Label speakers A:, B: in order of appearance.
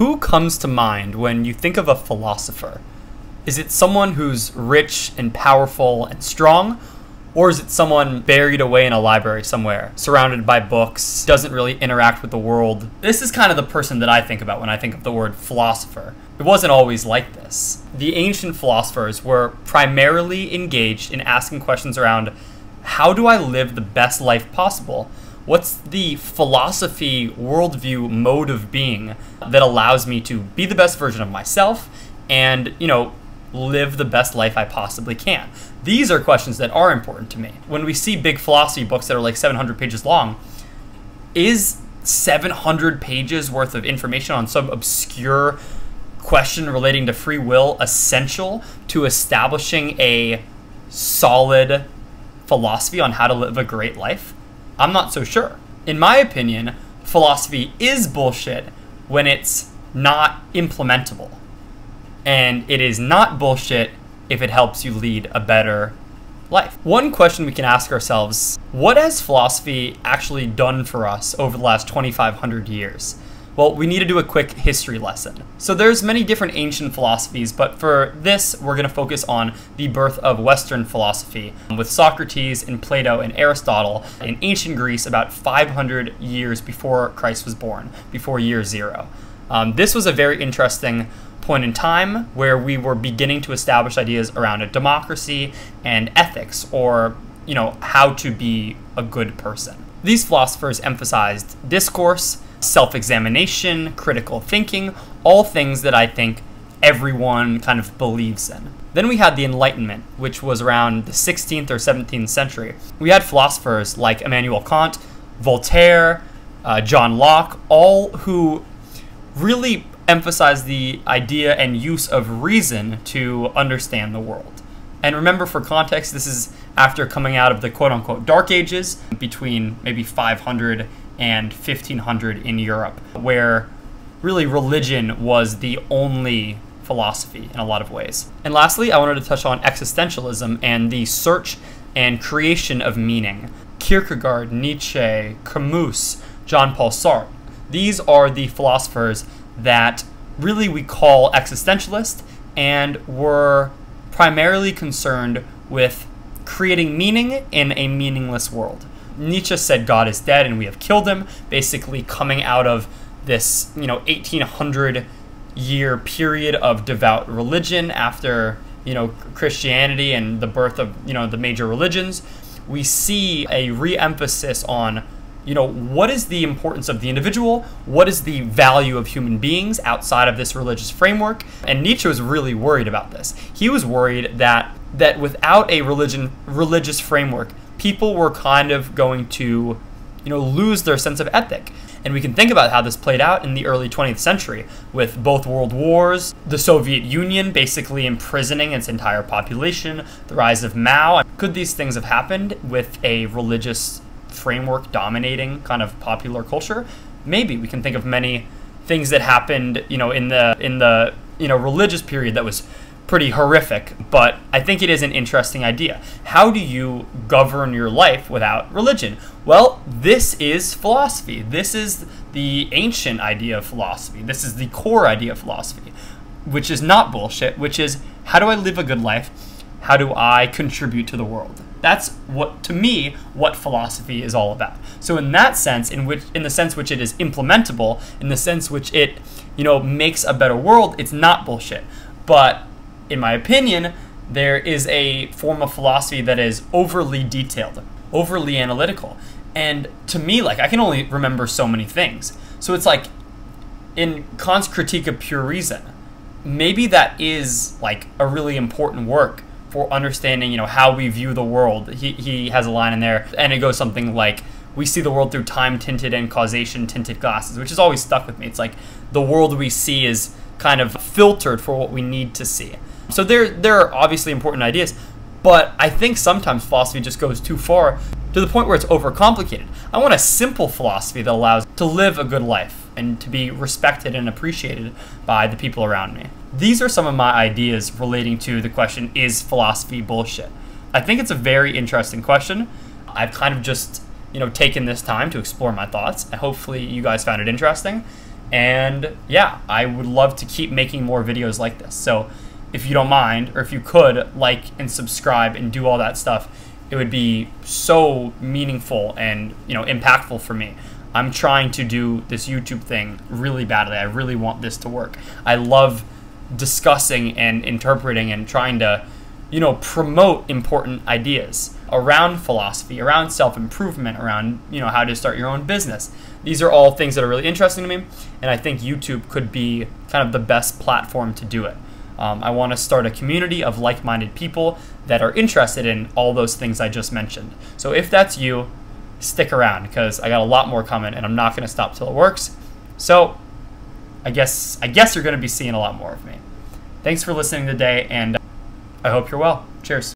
A: Who comes to mind when you think of a philosopher? Is it someone who's rich and powerful and strong? Or is it someone buried away in a library somewhere, surrounded by books, doesn't really interact with the world? This is kind of the person that I think about when I think of the word philosopher. It wasn't always like this. The ancient philosophers were primarily engaged in asking questions around, how do I live the best life possible? What's the philosophy, worldview, mode of being that allows me to be the best version of myself and, live the best life I possibly can? These are questions that are important to me. When we see big philosophy books that are like 700 pages long, is 700 pages worth of information on some obscure question relating to free will essential to establishing a solid philosophy on how to live a great life? I'm not so sure. In my opinion, philosophy is bullshit when it's not implementable. And it is not bullshit if it helps you lead a better life. One question we can ask ourselves, what has philosophy actually done for us over the last 2,500 years? Well, we need to do a quick history lesson. So there's many different ancient philosophies, but for this, we're going to focus on the birth of Western philosophy with Socrates and Plato and Aristotle in ancient Greece about 500 years before Christ was born, before year zero. This was a very interesting point in time where we were beginning to establish ideas around a democracy and ethics, or, how to be a good person. These philosophers emphasized discourse, self-examination, critical thinking, all things that I think everyone kind of believes in. Then we had the Enlightenment, which was around the 16th or 17th century. We had philosophers like Immanuel Kant, Voltaire, John Locke, all who really emphasized the idea and use of reason to understand the world. And remember, for context, this is after coming out of the quote-unquote Dark Ages between maybe 500 and 1500 in Europe, where really religion was the only philosophy in a lot of ways. And lastly, I wanted to touch on existentialism and the search and creation of meaning. Kierkegaard, Nietzsche, Camus, Jean-Paul Sartre. These are the philosophers that really we call existentialist and were primarily concerned with creating meaning in a meaningless world. Nietzsche said God is dead and we have killed him, basically coming out of this 1800 year period of devout religion after Christianity and the birth of the major religions. We see a re-emphasis on what is the importance of the individual? What is the value of human beings outside of this religious framework? And Nietzsche was really worried about this. He was worried that without a religious framework, people were kind of going to, lose their sense of ethic. And we can think about how this played out in the early 20th century with both world wars, the Soviet Union basically imprisoning its entire population, the rise of Mao. Could these things have happened with a religious framework dominating kind of popular culture? Maybe. We can think of many things that happened, in the religious period that was pretty horrific, but I think it is an interesting idea. How do you govern your life without religion? Well, this is philosophy. This is the ancient idea of philosophy. This is the core idea of philosophy, which is not bullshit, which is, how do I live a good life? How do I contribute to the world? That's what philosophy is all about. So in that sense, in the sense which it is implementable, in the sense which it, makes a better world, it's not bullshit. But in my opinion, there is a form of philosophy that is overly detailed, overly analytical. And to me, I can only remember so many things. So it's like, in Kant's Critique of Pure Reason, maybe that is a really important work for understanding, how we view the world. He has a line in there, and it goes something like, we see the world through time-tinted and causation-tinted glasses, which has always stuck with me. It's like the world we see is kind of filtered for what we need to see. So there are obviously important ideas, but I think sometimes philosophy just goes too far to the point where it's overcomplicated. I want a simple philosophy that allows to live a good life and to be respected and appreciated by the people around me. These are some of my ideas relating to the question, is philosophy bullshit? I think it's a very interesting question. I've kind of just, taken this time to explore my thoughts, and hopefully you guys found it interesting. And yeah, I would love to keep making more videos like this. So if you don't mind, or if you could like and subscribe and do all that stuff, it would be so meaningful and, you know, impactful for me. I'm trying to do this YouTube thing really badly. I really want this to work. I love discussing and interpreting and trying to, you know, promote important ideas around philosophy, around self-improvement, around, you know, how to start your own business. These are all things that are really interesting to me, and I think YouTube could be kind of the best platform to do it. I want to start a community of like-minded people that are interested in all those things I just mentioned. So if that's you, stick around, because I got a lot more coming, and I'm not going to stop till it works. So I guess you're going to be seeing a lot more of me. Thanks for listening today, and I hope you're well. Cheers.